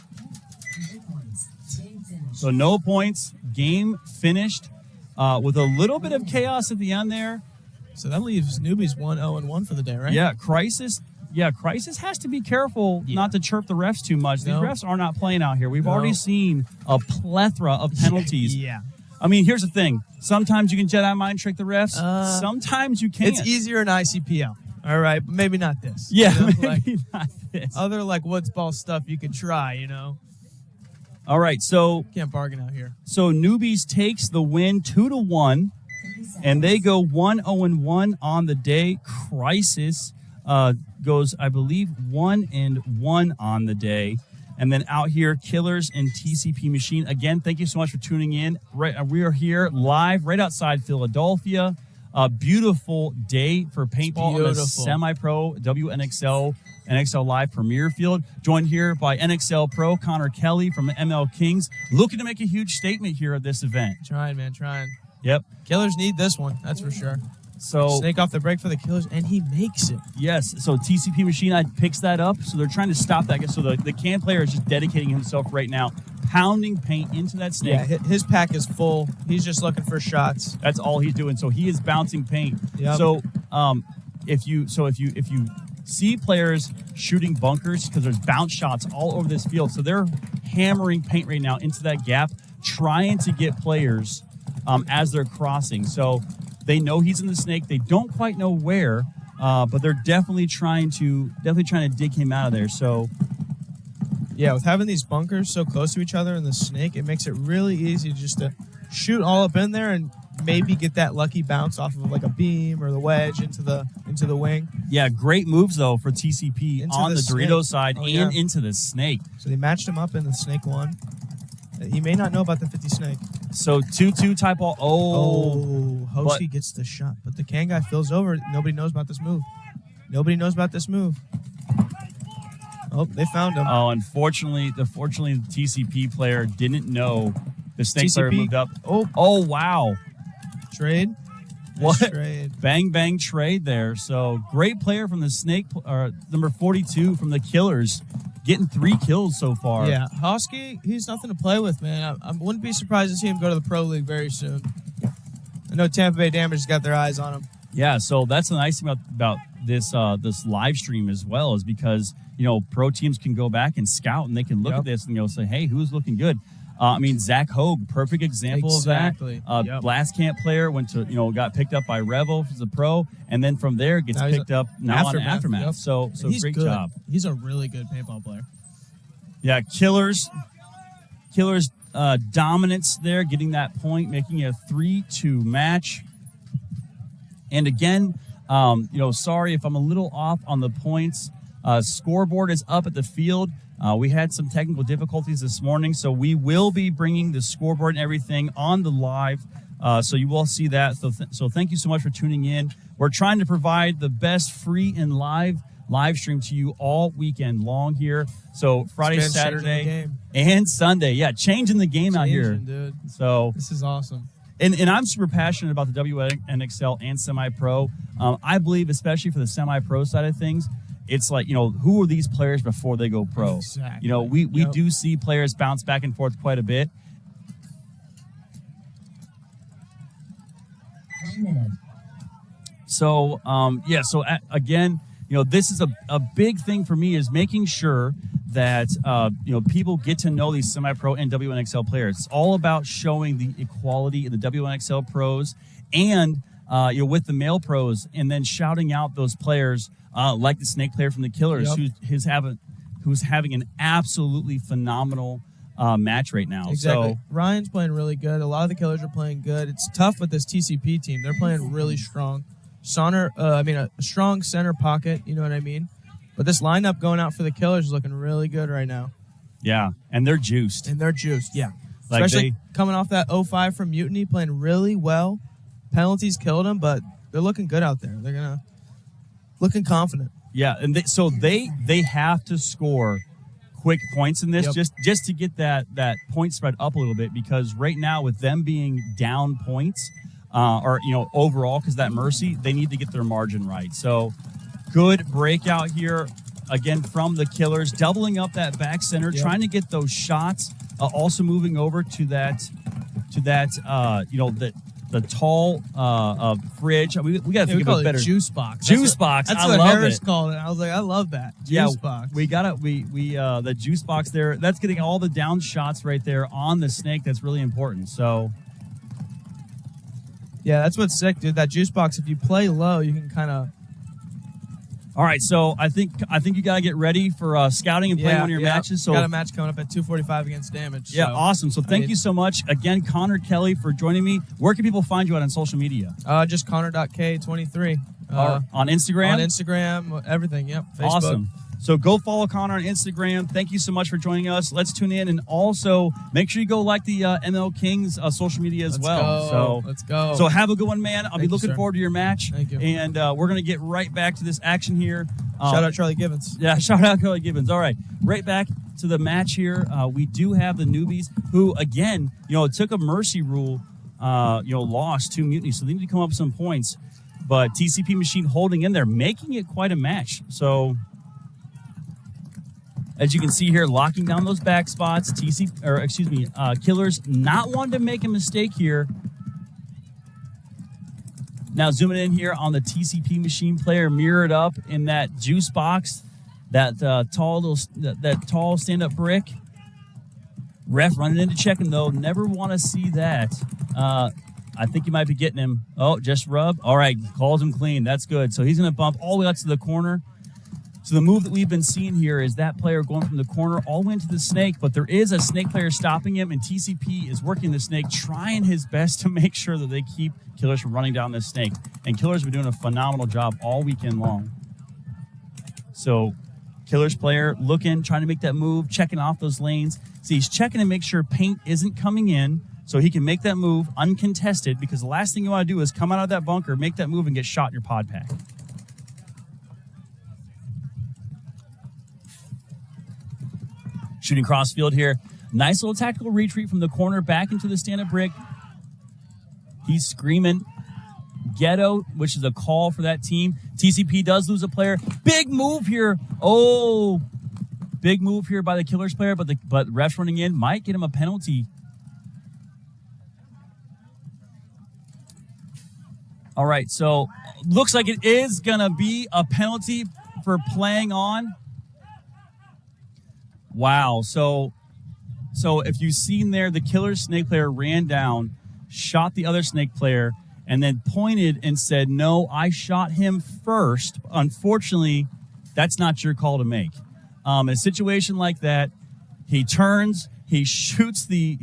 no points. Game finished with a little bit of chaos at the end there. So that leaves newbies 1-0-1 for the day, right? Yeah, Crisis has to be careful not to chirp the refs too much. These refs are not playing out here. We've already seen a plethora of penalties. Yeah. I mean, here's the thing. Sometimes you can Jedi mind trick the refs. Sometimes you can't. It's easier in ICPL. All right, but maybe not this. Yeah, maybe not this. Other woods ball stuff you could try, All right, so can't bargain out here. So Noobies takes the win 2-1, and they go 1-0-1 on the day. Crisis goes, I believe, 1-1 on the day. And then out here, Killers and TCP Machine. Again, thank you so much for tuning in. We are here live right outside Philadelphia. A beautiful day for paintball on the semi-pro WNXL NXL Live Premier Field. Joined here by NXL Pro Connor Kelly from the ML Kings, looking to make a huge statement here at this event. Trying, man, trying. Yep. Killers need this one, that's for sure. So snake off the break for the Killers, and he makes it. Yes. So TCP Machine picks that up. So they're trying to stop that. So the can player is just dedicating himself right now, pounding paint into that snake. Yeah, his pack is full. He's just looking for shots. That's all he's doing. So he is bouncing paint. Yep. So if you see players shooting bunkers, because there's bounce shots all over this field, so they're hammering paint right now into that gap, trying to get players as they're crossing. So they know he's in the snake. They don't quite know where, but they're definitely trying to dig him out of there. So yeah, with having these bunkers so close to each other in the snake, it makes it really easy just to shoot all up in there and maybe get that lucky bounce off of like a beam or the wedge into the wing. Yeah, great moves though for TCP on the Doritos side and into the snake. So they matched him up in the snake one. He may not know about the 50 snake. So 2-2 type ball. Hosey gets the shot, but the can guy fills over. Nobody knows about this move. Oh, they found him. Oh, unfortunately, the TCP player didn't know the snake TCP. player moved up. Oh, Wow. trade. What? Nice trade. Bang trade there. So great player from the snake, number 42 from the Killers, getting 3 kills so far. Yeah, Hosky, he's nothing to play with, man. I wouldn't be surprised to see him go to the Pro League very soon. I know Tampa Bay Damage has got their eyes on him. Yeah, so that's the nice thing about this this live stream as well, is because pro teams can go back and scout and they can look at this and say, hey, who's looking good? Zach Hogue, perfect example of that. Blast Camp player went to got picked up by Revel as a pro, and then from there gets picked up now on Aftermath. Yep. So great good. job. He's a really good paintball player. Yeah, Killers dominance there, getting that point, making it a 3-2 match. And again, sorry if I'm a little off on the points. Scoreboard is up at the field. We had some technical difficulties this morning, so we will be bringing the scoreboard and everything on the live. So you will see that. So thank you so much for tuning in. We're trying to provide the best free and live stream to you all weekend long here. So Friday, Saturday, and Sunday. Yeah, changing the game out here. Dude. So this is awesome. And I'm super passionate about the WNXL and semi-pro. I believe, especially for the semi-pro side of things, it's like, who are these players before they go pro? Exactly. We do see players bounce back and forth quite a bit. So, again, this is a big thing for me, is making sure that, people get to know these semi-pro and WNXL players. It's all about showing the equality in the WNXL pros and, with the male pros, and then shouting out those players like the snake player from the Killers, who's having an absolutely phenomenal match right now. Exactly. So Ryan's playing really good. A lot of the Killers are playing good. It's tough with this TCP team. They're playing really strong. A strong center pocket, you know what I mean? But this lineup going out for the Killers is looking really good right now. Yeah, and they're juiced. Yeah. Like especially coming off that 0-5 from Mutiny, playing really well. Penalties killed them, but they're looking good out there. They're looking confident. Yeah, and they have to score quick points in this just to get that point spread up a little bit, because right now with them being down points overall, because that mercy, they need to get their margin right. So good breakout here again from the Killers, doubling up that back center, trying to get those shots, also moving over to that the tall fridge. We got to think of a better juice box. Juice box. That's I what love Harris it. called it. I was like, I love that juice box. We got it. We the juice box there. That's getting all the down shots right there on the snake. That's really important. So yeah, that's what's sick, dude. That juice box. If you play low, you can kind of. All right, so I think you got to get ready for scouting and playing one of your matches. So got a match coming up at 2:45 against Damage. Yeah, awesome. So thank you so much again, Connor Kelly, for joining me. Where can people find you on social media? Just Connor.K23. On Instagram? On Instagram, everything. Yep. Facebook. Awesome. So go follow Connor on Instagram. Thank you so much for joining us. Let's tune in, and also make sure you go like the ML Kings social media as well. Let's go. So have a good one, man. I'll be looking sir. forward to your match. Thank you. And we're going to get right back to this action here. Shout out Charlie Gibbons. Yeah, shout out Charlie Gibbons. All right, right back to the match here. We do have the Noobies, who, again, took a mercy rule, loss to Mutiny, so they need to come up with some points. But TCP Machine holding in there, making it quite a match. So as you can see here, locking down those back spots. Killers not wanting to make a mistake here. Now zooming in here on the TCP Machine player, mirrored up in that juice box, that tall stand-up brick. Ref running in to check him though. Never want to see that. I think you might be getting him. Oh, just rub. All right, calls him clean. That's good. So he's going to bump all the way out to the corner. So the move that we've been seeing here is that player going from the corner all the way into the snake, but there is a snake player stopping him, and TCP is working the snake, trying his best to make sure that they keep Killers from running down this snake. And Killers have been doing a phenomenal job all weekend long. So Killers player looking, trying to make that move, checking off those lanes. See, he's checking to make sure paint isn't coming in so he can make that move uncontested, because the last thing you want to do is come out of that bunker, make that move, and get shot in your pod pack. Shooting cross field here. Nice little tactical retreat from the corner back into the stand-up brick. He's screaming ghetto, which is a call for that team. TCP does lose a player. Big move here. Oh, big move here by the Killers player, but refs running in might get him a penalty. All right, so looks like it is going to be a penalty for playing on. Wow, so if you've seen there, the Killers snake player ran down, shot the other snake player, and then pointed and said, no, I shot him first. Unfortunately, that's not your call to make. In a situation like that, he turns, he shoots the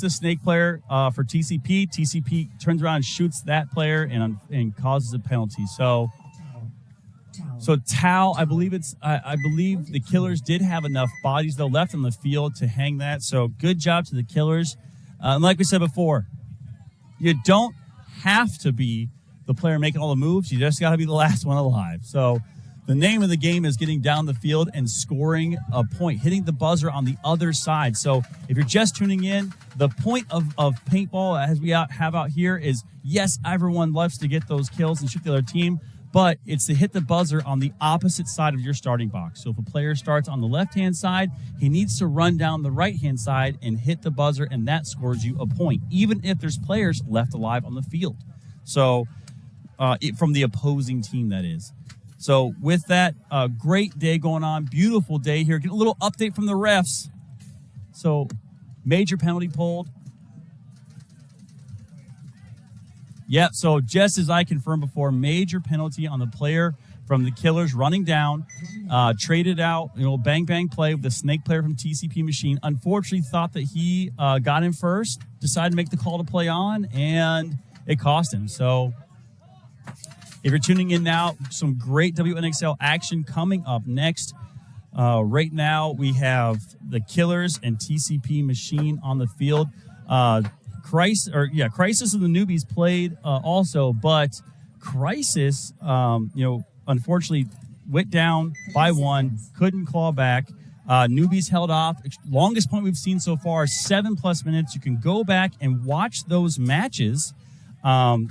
snake player for TCP. TCP turns around and shoots that player and causes a penalty. So Tau, I believe the Killers did have enough bodies though left on the field to hang that. So good job to the Killers. And like we said before, you don't have to be the player making all the moves. You just got to be the last one alive. So the name of the game is getting down the field and scoring a point, hitting the buzzer on the other side. So if you're just tuning in, the point of paintball, as we have out here, is yes, everyone loves to get those kills and shoot the other team, but it's to hit the buzzer on the opposite side of your starting box. So if a player starts on the left-hand side, he needs to run down the right-hand side and hit the buzzer, and that scores you a point, even if there's players left alive on the field. So from the opposing team, that is. So with that, great day going on, beautiful day here. Get a little update from the refs. So major penalty pulled. Yeah, so just as I confirmed before, major penalty on the player from the Killers running down, traded out, bang, bang play with the snake player from TCP Machine. Unfortunately, thought that he got in first, decided to make the call to play on, and it cost him. So if you're tuning in now, some great WNXL action coming up next. Right now, we have the Killers and TCP Machine on the field. Crisis and the Noobies played also, but Crisis, unfortunately went down by one, couldn't claw back. Noobies held off. Longest point we've seen so far, 7+ minutes. You can go back and watch those matches, on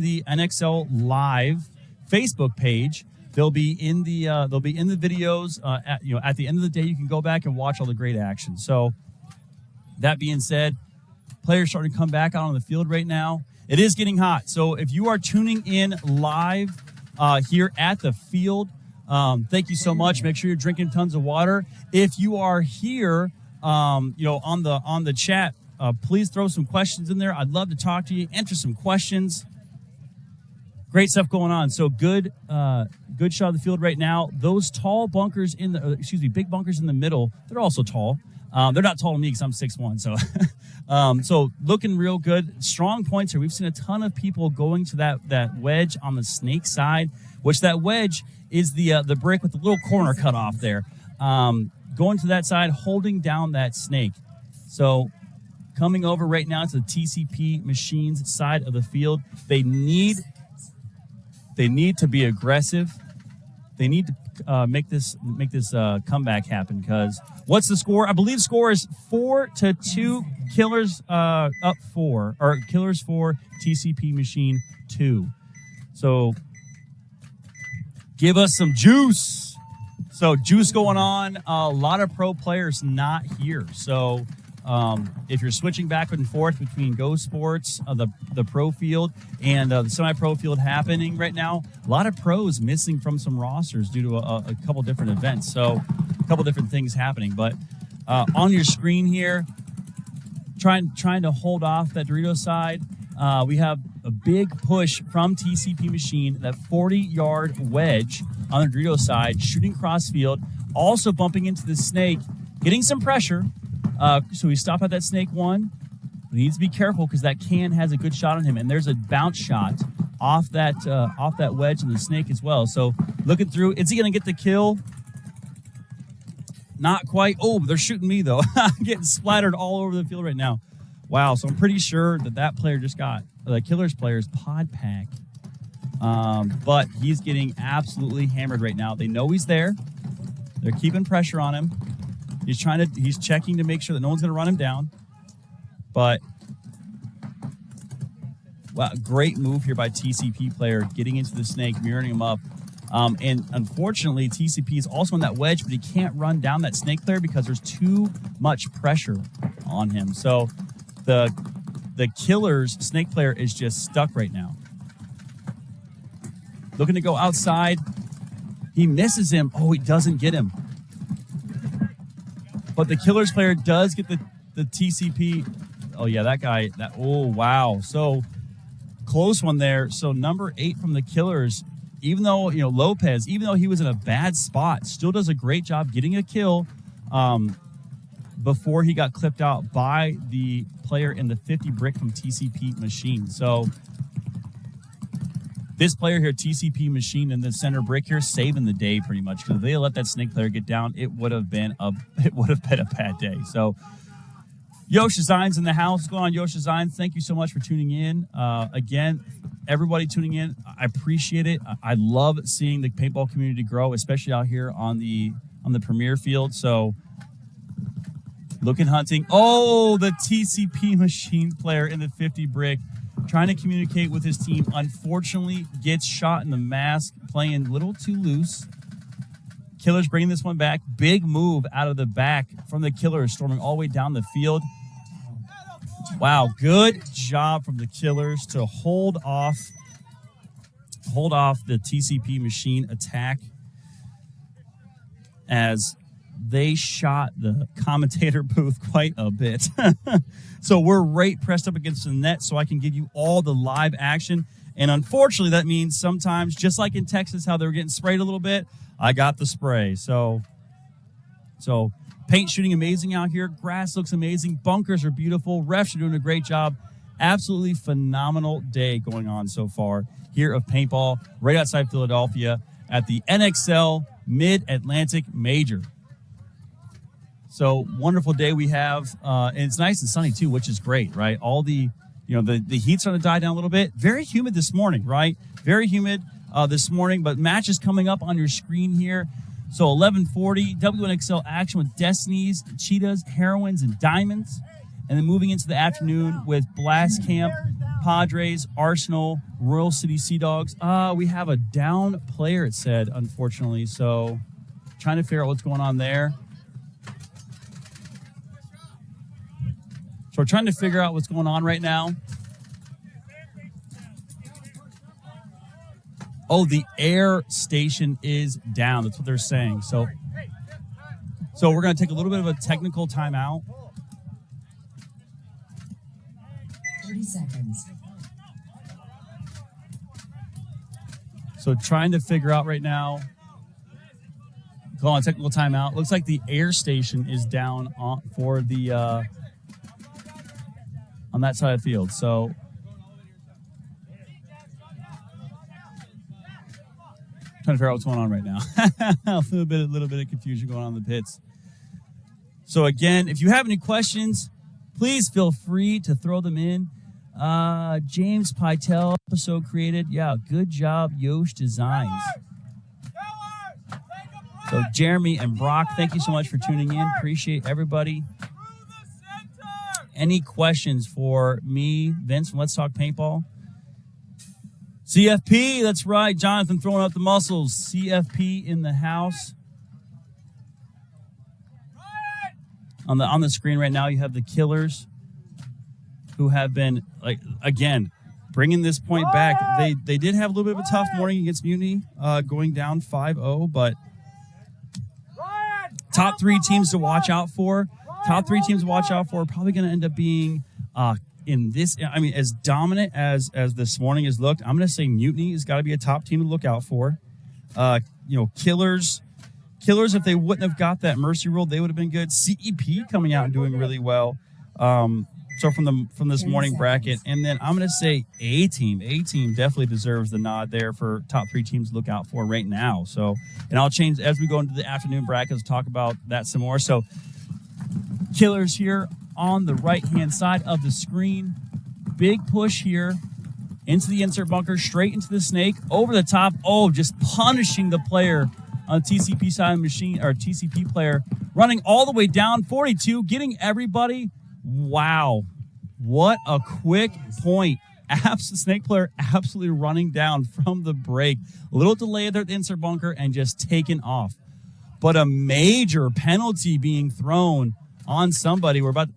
the NXL Live Facebook page. They'll be in the videos. At the end of the day, you can go back and watch all the great action. So that being said, players starting to come back out on the field right now. It is getting hot. So if you are tuning in live here at the field, thank you so much. Make sure you're drinking tons of water. If you are here, on the chat, please throw some questions in there. I'd love to talk to you, answer some questions. Great stuff going on. So good shot of the field right now. Those tall bunkers big bunkers in the middle, they're also tall. They're not tall to me because I'm 6'1", so so looking real good. Strong points here. We've seen a ton of people going to that wedge on the snake side, which that wedge is the brick with the little corner cut off there. Going to that side, holding down that snake. So coming over right now to the TCP Machines side of the field. They need to be aggressive. They need to make this comeback happen, because what's the score? I believe score is 4-2. Killers up 4, or Killers 4, TCP Machine 2. So give us some juice. So juice going on. A lot of pro players not here. So if you're switching back and forth between Go Sports, the pro field, and the semi-pro field happening right now, a lot of pros missing from some rosters due to a couple different events. So a couple different things happening. But on your screen here, trying to hold off that Dorito side, we have a big push from TCP Machine, that 40-yard wedge on the Dorito side, shooting cross field, also bumping into the snake, getting some pressure. So we stop at that snake one. He needs to be careful because that can has a good shot on him, and there's a bounce shot off that wedge and the snake as well. So looking through, is he going to get the kill? Not quite. Oh, they're shooting me though. I'm getting splattered all over the field right now. Wow. So I'm pretty sure that player just got the Killers player's pod pack, but he's getting absolutely hammered right now. They know he's there. They're keeping pressure on him. He's checking to make sure that no one's going to run him down. But wow, great move here by TCP player, getting into the snake, mirroring him up. And unfortunately, TCP is also on that wedge, but he can't run down that snake player because there's too much pressure on him. So the killer's snake player is just stuck right now. Looking to go outside. He misses him. Oh, he doesn't get him. But the killer's player does get the TCP. Oh, yeah, that guy. Oh, wow. So close one there. So number 8 from the killers, even though, Lopez, even though he was in a bad spot, still does a great job getting a kill before he got clipped out by the player in the 50 brick from TCP Machine. So this player here, TCP Machine, in the center brick here, saving the day pretty much, because if they let that snake player get down, it would have been a bad day. So Yosh Designs in the house. What's going on, Yosh Designs? Thank you so much for tuning in. Again, everybody tuning in, I appreciate it. I love seeing the paintball community grow, especially out here on the premier field. So looking hunting. Oh, the TCP Machine player in the 50 brick, trying to communicate with his team. Unfortunately, gets shot in the mask, playing a little too loose. Killers bringing this one back. Big move out of the back from the Killers, storming all the way down the field. Wow, good job from the Killers to hold off the TCP Machine attack as they shot the commentator booth quite a bit. So we're right pressed up against the net so I can give you all the live action. And unfortunately, that means sometimes, just like in Texas, how they were getting sprayed a little bit, I got the spray. So paint shooting amazing out here. Grass looks amazing. Bunkers are beautiful. Refs are doing a great job. Absolutely phenomenal day going on so far here of paintball right outside Philadelphia at the NXL Mid-Atlantic Major. So wonderful day we have, and it's nice and sunny too, which is great, right? All the heat's starting to die down a little bit. Very humid this morning, right? Very humid this morning, but matches coming up on your screen here. So 11:40 WNXL action with Destinies, Cheetahs, Heroines, and Diamonds, and then moving into the afternoon with Blast Camp, Padres, Arsenal, Royal City Sea Dogs. We have a down player, it said, unfortunately. So trying to figure out what's going on there. So we're trying to figure out what's going on right now. Oh, the air station is down. That's what they're saying. So we're going to take a little bit of a technical timeout. 30 seconds. So trying to figure out right now. Go on technical timeout. Looks like the air station is down for the on that side of the field. So trying to figure out what's going on right now. A little bit of confusion going on in the pits. So again, if you have any questions, please feel free to throw them in. James Pytel, episode created. Yeah, good job, Yosh Designs. So Jeremy and Brock, thank you so much for tuning in. Appreciate everybody. Any questions for me, Vince, from Let's Talk Paintball? CFP, that's right. Jonathan throwing out the muscles. CFP in the house. On the screen right now, you have the Killers, who have been, like, again, bringing this point back. They did have a little bit of a tough morning against Mutiny, going down 5-0, but top 3 teams to watch out for. Top 3 teams to watch out for are probably going to end up being in this. I mean, as dominant as this morning has looked, I'm going to say Mutiny has got to be a top team to look out for. Killers, if they wouldn't have got that mercy rule, they would have been good. CEP coming out and doing really well. So from this morning bracket, and then I'm going to say A team definitely deserves the nod there for top 3 teams to look out for right now. So, and I'll change as we go into the afternoon brackets, talk about that some more. So Killers here on the right-hand side of the screen. Big push here into the insert bunker, straight into the snake, over the top. Oh, just punishing the player on the TCP side of the machine, or TCP player running all the way down, 42, getting everybody. Wow, what a quick point. Snake player absolutely running down from the break. A little delay there at the insert bunker and just taken off. But a major penalty being thrown on somebody. We're about,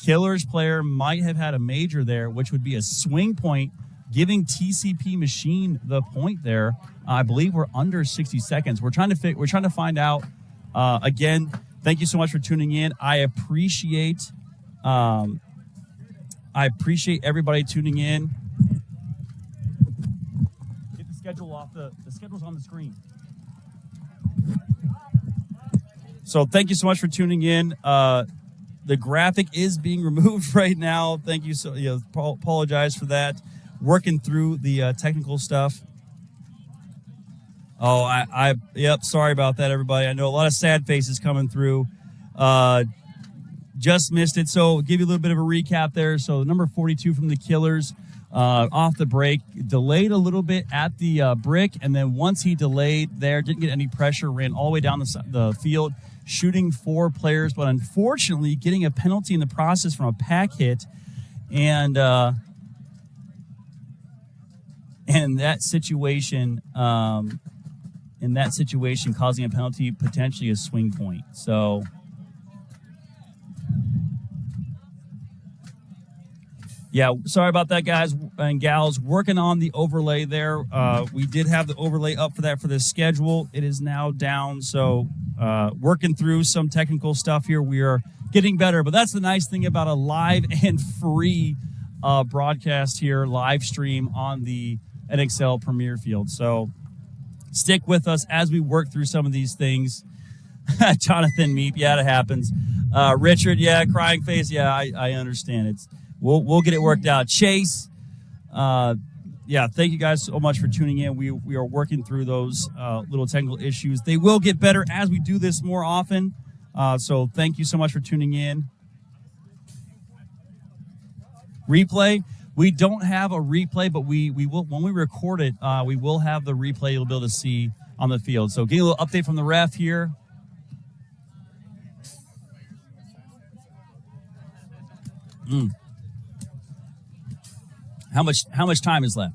Killers player might have had a major there, which would be a swing point, giving TCP Machine the point there. I believe we're under 60 seconds. We're trying to find out. Again, thank you so much for tuning in. I appreciate everybody tuning in. Get the schedule off the schedule's on the screen. So thank you so much for tuning in. The graphic is being removed right now. Thank you. Apologize for that. Working through the technical stuff. Oh, yep. Sorry about that, everybody. I know a lot of sad faces coming through. Just missed it. So give you a little bit of a recap there. So number 42 from the Killers, off the break, delayed a little bit at the brick, and then once he delayed there, didn't get any pressure, ran all the way down the field, shooting 4 players, but unfortunately getting a penalty in the process from a pack hit, and in that situation, causing a penalty, potentially a swing point. So. Yeah, sorry about that, guys and gals. Working on the overlay there. We did have the overlay up for this schedule. It is now down, so working through some technical stuff here. We are getting better, but that's the nice thing about a live and free broadcast here, live stream on the NXL Premier Field. So stick with us as we work through some of these things. Jonathan Meep, yeah, it happens. Richard, yeah, crying face, yeah, I understand. We'll get it worked out. Chase, thank you guys so much for tuning in. We are working through those little technical issues. They will get better as we do this more often. So thank you so much for tuning in. Replay. We don't have a replay, but we will, when we record it, we will have the replay you'll be able to see on the field. So getting a little update from the ref here. How much time is left?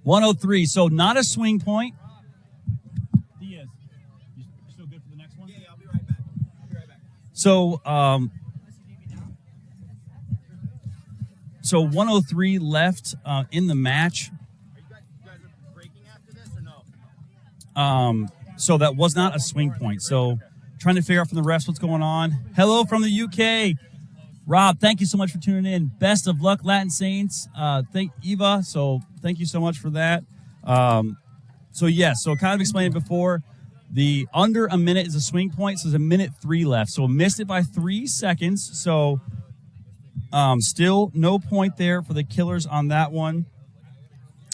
1:03. So not a swing point. Diaz, you still good for the next one? Yeah, I'll be right back. So 1:03 left in the match. Are you guys breaking after this or no? So that was not a swing point. So trying to figure out from the refs what's going on. Hello from the UK. Rob, thank you so much for tuning in. Best of luck, Latin Saints. Thank Eva. So thank you so much for that. So kind of explained before, the under a minute is a swing point. So there's a minute 3 left. So missed it by 3 seconds. So still no point there for the Killers on that one.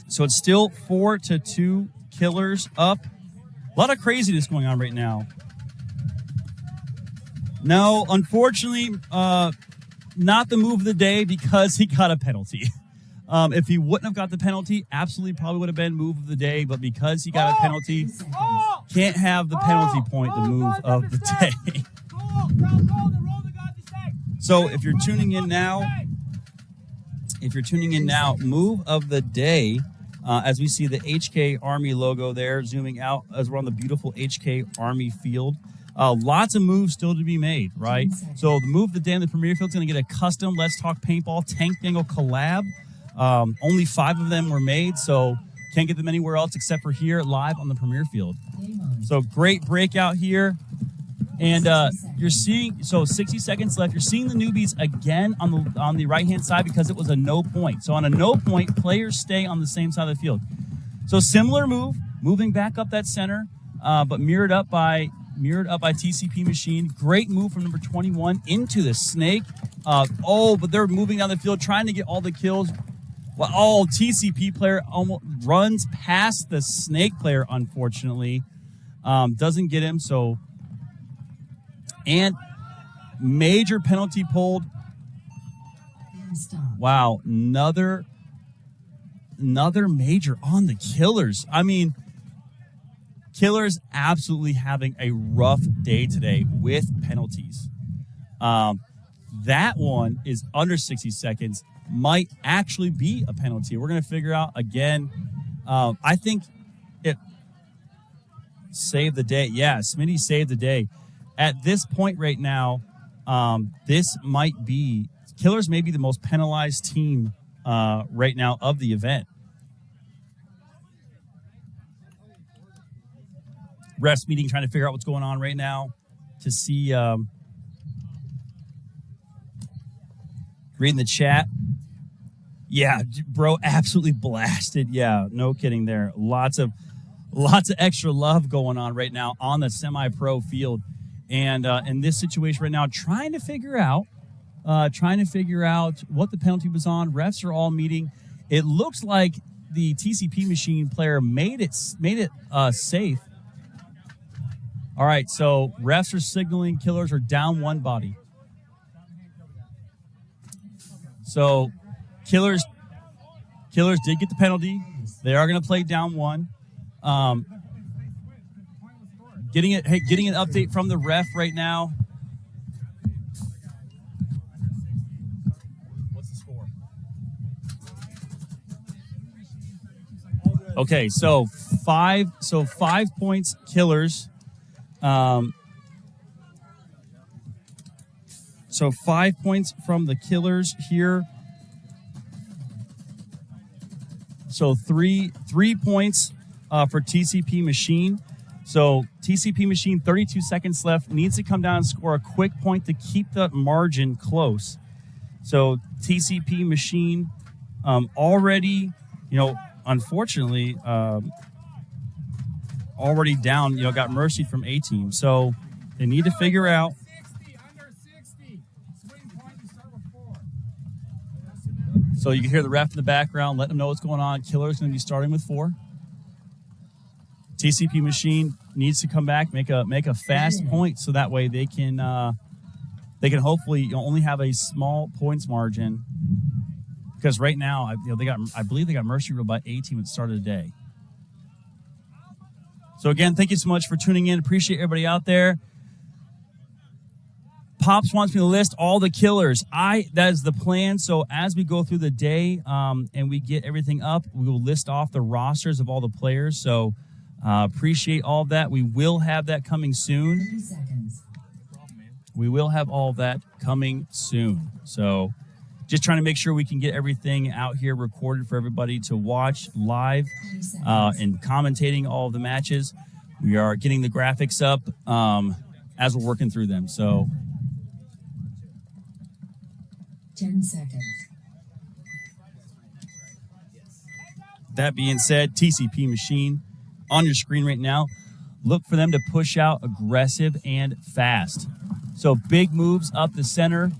So it's still 4-2 Killers up. A lot of craziness going on right now. No, unfortunately, not the move of the day because he got a penalty. If he wouldn't have got the penalty, absolutely probably would have been move of the day. But because he got a penalty, can't have the penalty point, the move of the day. So if you're tuning in now, move of the day, as we see the HK Army logo there, zooming out as we're on the beautiful HK Army field. Lots of moves still to be made, right? So the move of the day in the Premier Field is going to get a custom Let's Talk Paintball Tank Dangle collab. Only 5 of them were made, so can't get them anywhere else except for here live on the Premier Field. So great breakout here. And you're seeing, 60 seconds left. You're seeing the Noobies again on the right-hand side because it was a no point. So on a no point, players stay on the same side of the field. So similar move, moving back up that center, but mirrored up by TCP Machine. Great move from number 21 into the Snake. But they're moving down the field, trying to get all the kills. Well, TCP player almost runs past the Snake player, unfortunately. Doesn't get him, and major penalty pulled. Wow, another major on the Killers. I mean, Killers absolutely having a rough day today with penalties. That one is under 60 seconds, might actually be a penalty. We're going to figure out again. I think it saved the day. Yeah, Smitty saved the day. At this point right now, this might be, Killers may be the most penalized team right now of the event. Refs meeting, trying to figure out what's going on right now to see, reading the chat. Yeah, bro, absolutely blasted. Yeah, no kidding there. Lots of extra love going on right now on the semi-pro field. And in this situation right now, trying to figure out what the penalty was on. Refs are all meeting. It looks like the TCP machine player made it safe. All right, so refs are signaling Killers are down one body. So Killers did get the penalty. They are going to play down one. Getting an update from the ref right now. What's the score? Okay, so 5 points Killers. So 5 points from the Killers here. So three points for TCP Machine. So TCP Machine, 32 seconds left, needs to come down and score a quick point to keep the margin close. So TCP Machine already, unfortunately, already down, got mercy from A-Team. So they need to figure out. Under 60. Swing point to start with 4. So you can hear the ref in the background, letting them know what's going on. Killer's going to be starting with 4. TCP Machine needs to come back, make a fast point, so that way they can hopefully only have a small points margin. Because right now, I believe they got mercy ruled by A-Team at the start of the day. So again, thank you so much for tuning in. Appreciate everybody out there. Pops wants me to list all the Killers. That is the plan. So as we go through the day and we get everything up, we will list off the rosters of all the players. So appreciate all of that. We will have that coming soon. 30 seconds. We will have all of that coming soon. So just trying to make sure we can get everything out here recorded for everybody to watch live and commentating all of the matches. We are getting the graphics up as we're working through them. So 10 seconds. That being said, TCP Machine on your screen right now. Look for them to push out aggressive and fast. So big moves up the center.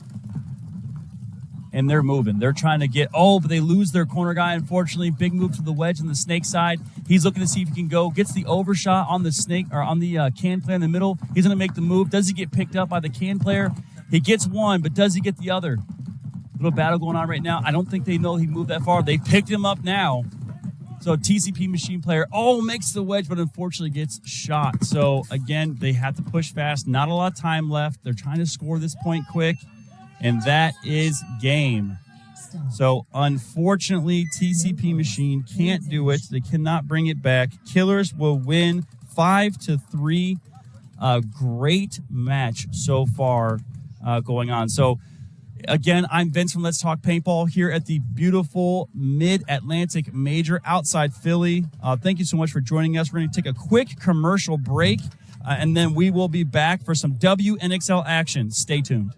And they're moving. They're trying to get, but they lose their corner guy, unfortunately. Big move to the wedge on the snake side. He's looking to see if he can go. Gets the overshot on the snake, or on the can player in the middle. He's going to make the move. Does he get picked up by the can player? He gets one, but does he get the other? Little battle going on right now. I don't think they know he moved that far. They picked him up now. So TCP Machine player, makes the wedge, but unfortunately gets shot. So again, they have to push fast. Not a lot of time left. They're trying to score this point quick. And that is game. So unfortunately, TCP Machine can't do it. They cannot bring it back. Killers will win 5-3. A great match so far going on. So again, I'm Vince from Let's Talk Paintball here at the beautiful Mid-Atlantic Major outside Philly. Thank you so much for joining us. We're going to take a quick commercial break, and then we will be back for some WNXL action. Stay tuned.